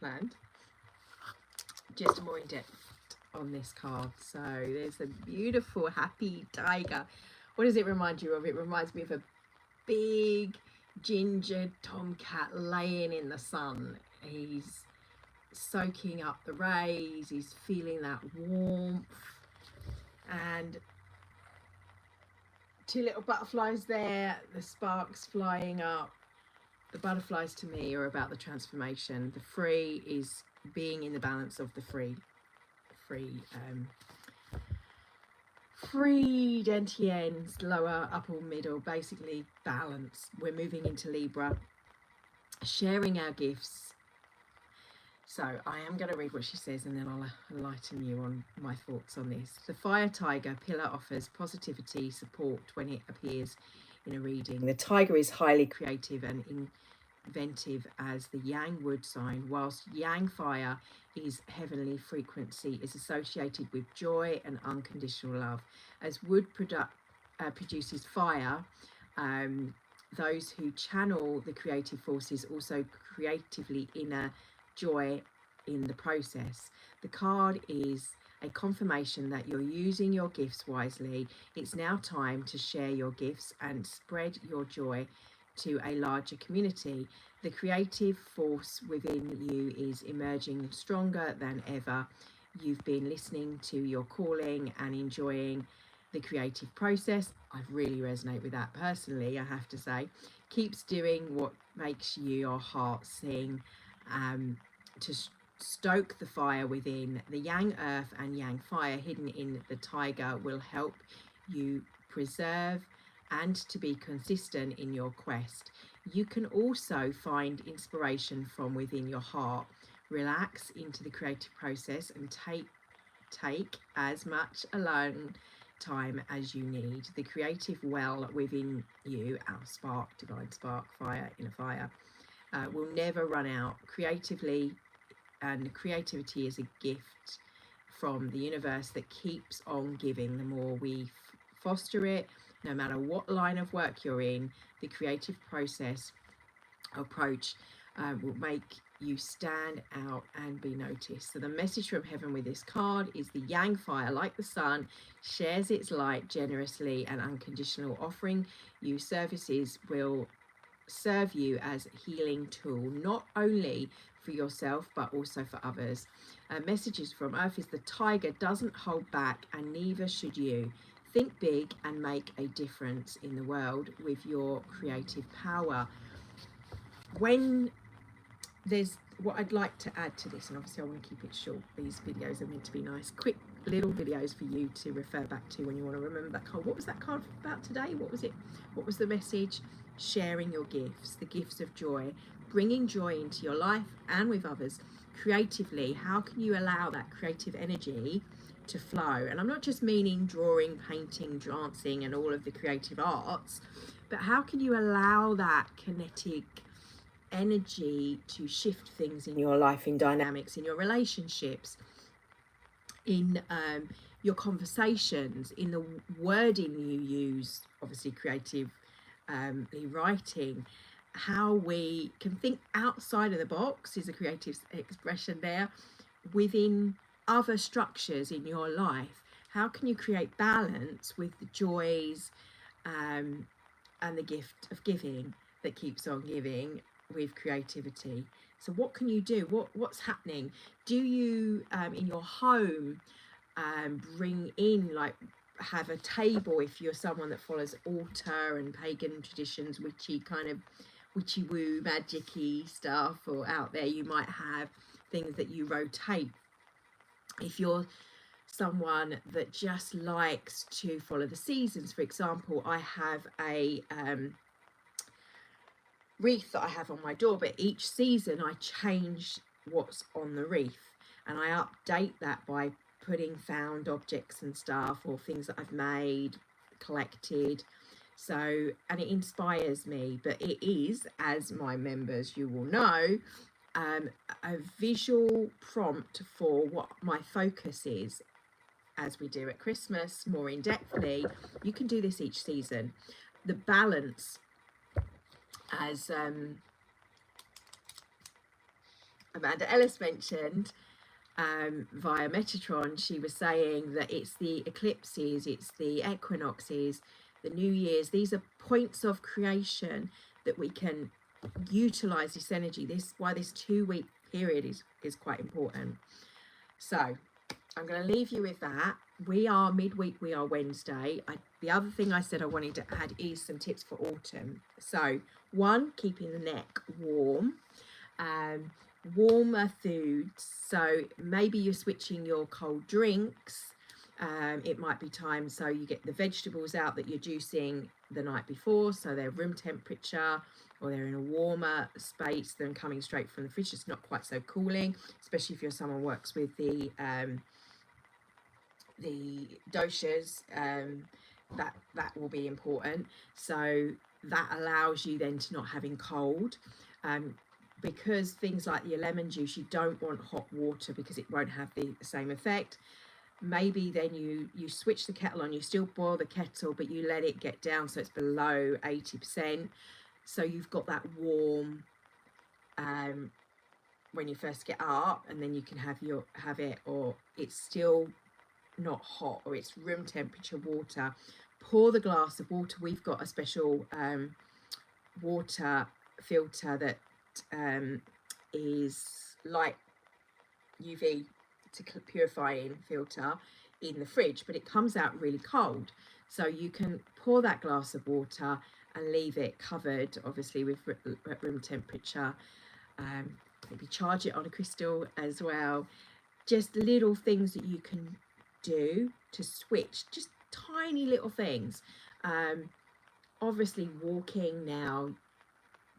planned. Just more in depth on this card. So there's a beautiful happy tiger. What does it remind you of? It reminds me of a big ginger tomcat laying in the sun. He's soaking up the rays, he's feeling that warmth, and two little butterflies there, the sparks flying up. The butterflies to me are about the transformation. The free is being in the balance of the free ends, lower, upper, middle, basically balance. We're moving into Libra, sharing our gifts. So I am going to read what she says, and then I'll enlighten you on my thoughts on this. The fire tiger pillar offers positivity, support when it appears in a reading. The tiger is highly creative and inventive as the yang wood sign, whilst yang fire is heavenly frequency, is associated with joy and unconditional love. As wood produces fire, those who channel the creative forces also creatively inner joy in the process. The card is a confirmation that you're using your gifts wisely. It's now time to share your gifts and spread your joy to a larger community. The creative force within you is emerging stronger than ever. You've been listening to your calling and enjoying the creative process. I really resonate with that personally, I have to say. Keeps doing what makes your heart sing. To stoke the fire within. The yang earth and yang fire hidden in the tiger will help you preserve and to be consistent in your quest. You can also find inspiration from within your heart. Relax into the creative process and take as much alone time as you need. The creative well within you, our spark, divine spark, fire in a fire, will never run out. Creativity is a gift from the universe that keeps on giving. The more we foster it, no matter what line of work you're in, the creative process approach will make you stand out and be noticed. So the message from heaven with this card is the yang fire, like the sun, shares its light generously and unconditional. Offering you services will serve you as a healing tool, not only for yourself but also for others. Messages from earth is the tiger doesn't hold back, and neither should you. Think big and make a difference in the world with your creative power. When there's what I'd like to add to this, and obviously I want to keep it short, these videos are meant to be nice quick little videos for you to refer back to when you want to remember that card. What was that card about today? What was it? What was the message? Sharing your gifts, the gifts of joy, bringing joy into your life and with others creatively. How can you allow that creative energy to flow? And I'm not just meaning drawing, painting, dancing and all of the creative arts, but how can you allow that kinetic energy to shift things in your life, in dynamics, in your relationships, in your conversations, in the wording you use, obviously creative writing. How we can think outside of the box is a creative expression there, within other structures in your life. How can you create balance with the joys and the gift of giving that keeps on giving with creativity? So what can you do? What's happening? Do you in your home bring in, like, have a table, if you're someone that follows altar and pagan traditions, witchy woo magic-y stuff, or out there you might have things that you rotate. If you're someone that just likes to follow the seasons, for example, I have a wreath that I have on my door, but each season I change what's on the wreath and I update that by putting found objects and stuff, or things that I've made, collected. So, and it inspires me, but it is, as my members you will know, a visual prompt for what my focus is, as we do at Christmas more in depthly. You can do this each season. The balance, as Amanda Ellis mentioned via Metatron, she was saying that it's the eclipses, it's the equinoxes, the New Year's. These are points of creation that we can utilize this energy. This why this 2-week period is quite important. So I'm going to leave you with that. We are midweek, we are Wednesday. The other thing I said I wanted to add is some tips for autumn. So one, keeping the neck warm. Warmer foods, so maybe you're switching your cold drinks. It might be time so you get the vegetables out that you're juicing the night before, so they're room temperature or they're in a warmer space than coming straight from the fridge. It's not quite so cooling, especially if you're someone who works with the doshas. That will be important, so that allows you then to not having cold. Because things like your lemon juice, you don't want hot water because it won't have the same effect. Maybe then you switch the kettle on, you still boil the kettle, but you let it get down so it's below 80%. So you've got that warm when you first get up, and then you can have it, or it's still not hot, or it's room temperature water. Pour the glass of water. We've got a special water filter that is light UV to purifying filter in the fridge, but it comes out really cold, so you can pour that glass of water and leave it covered, obviously with room temperature. Maybe charge it on a crystal as well. Just little things that you can do to switch, just tiny little things. Obviously walking now,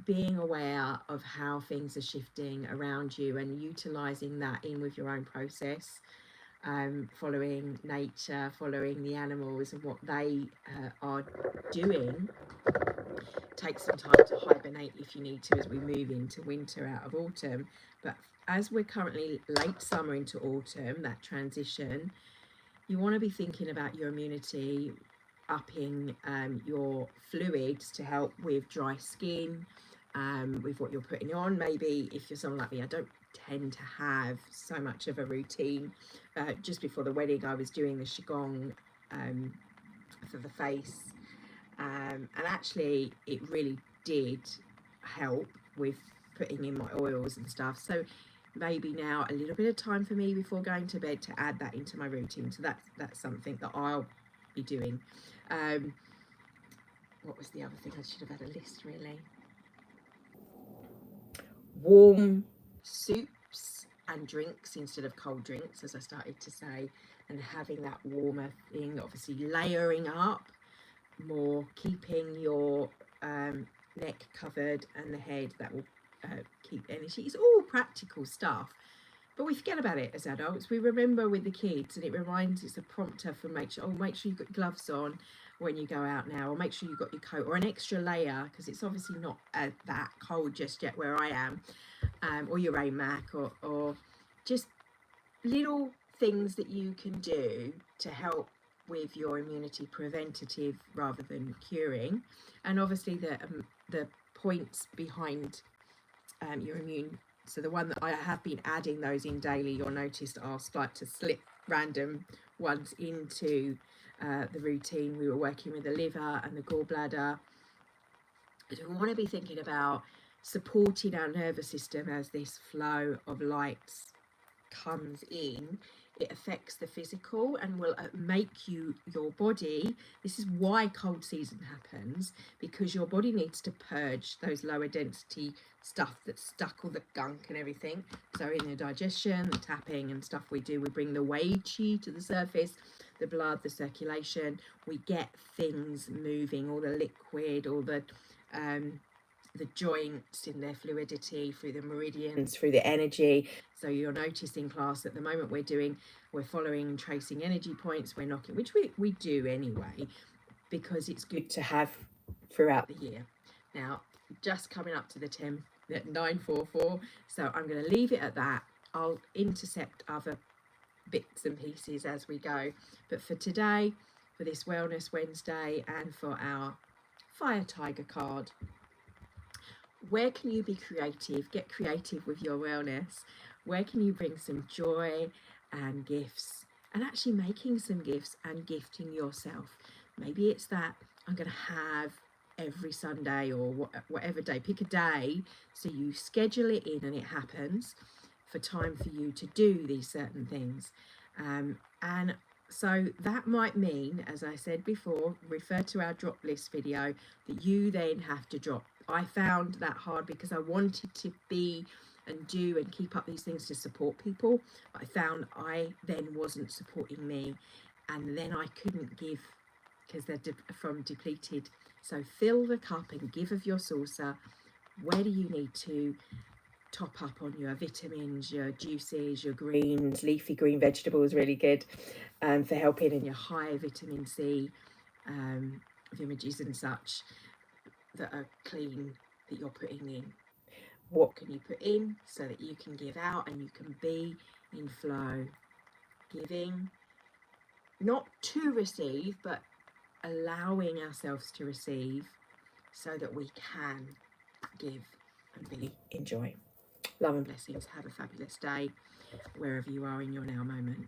being aware of how things are shifting around you and utilizing that in with your own process, following nature, following the animals and what they are doing. Take some time to hibernate if you need to as we move into winter out of autumn. But as we're currently late summer into autumn, that transition, you want to be thinking about your immunity, upping your fluids to help with dry skin, with what you're putting on. Maybe if you're someone like me, I don't tend to have so much of a routine. Just before the wedding, I was doing the Qigong for the face, and actually it really did help with putting in my oils and stuff. So maybe now a little bit of time for me before going to bed to add that into my routine. So that's something that I'll be doing. What was the other thing? I should have had a list, really. Warm soups and drinks instead of cold drinks, as I started to say, and having that warmer thing, obviously layering up more, keeping your neck covered and the head, that will keep energy. It's all practical stuff, but we forget about it as adults. We remember with the kids, and it's a prompter for make sure you've got gloves on when you go out now, or make sure you've got your coat or an extra layer, because it's obviously not that cold just yet where I am, or your rain mac, or just little things that you can do to help with your immunity, preventative rather than curing. And obviously the points behind your immune. So the one that I have been adding those in daily, you'll notice I'll start to slip random ones into the routine. We were working with the liver and the gallbladder. So we want to be thinking about supporting our nervous system as this flow of lights comes in. It affects the physical and will make your body, this is why cold season happens, because your body needs to purge those lower density stuff that's stuck, all the gunk and everything. So in the digestion, the tapping and stuff we do, we bring the Wei Qi to the surface, the blood, the circulation, we get things moving, all the liquid, all the joints in their fluidity, through the meridians, through the energy. So you'll notice in class at the moment we're following and tracing energy points, we're knocking, which we do anyway, because it's good to have throughout the year. Now, just coming up to the 944, so I'm going to leave it at that. I'll intercept other bits and pieces as we go, but for today, for this Wellness Wednesday, and for our Fire Tiger card, where can you be creative? Get creative with your wellness. Where can you bring some joy and gifts, and actually making some gifts and gifting yourself? Maybe it's that I'm going to have every Sunday, or whatever day. Pick a day so you schedule it in and it happens for time for you to do these certain things. And so that might mean, as I said before, refer to our drop list video, that you then have to drop. I found that hard because I wanted to be and do and keep up these things to support people. But I found I then wasn't supporting me, and then I couldn't give because they're from depleted. So fill the cup and give of your saucer. Where do you need to top up on your vitamins, your juices, your greens? Leafy green vegetables, really good for helping in your high vitamin C images and such that are clean that you're putting in. What can you put in so that you can give out and you can be in flow? Giving, not to receive, but allowing ourselves to receive so that we can give and be in joy. Love and blessings. Have a fabulous day wherever you are in your now moment.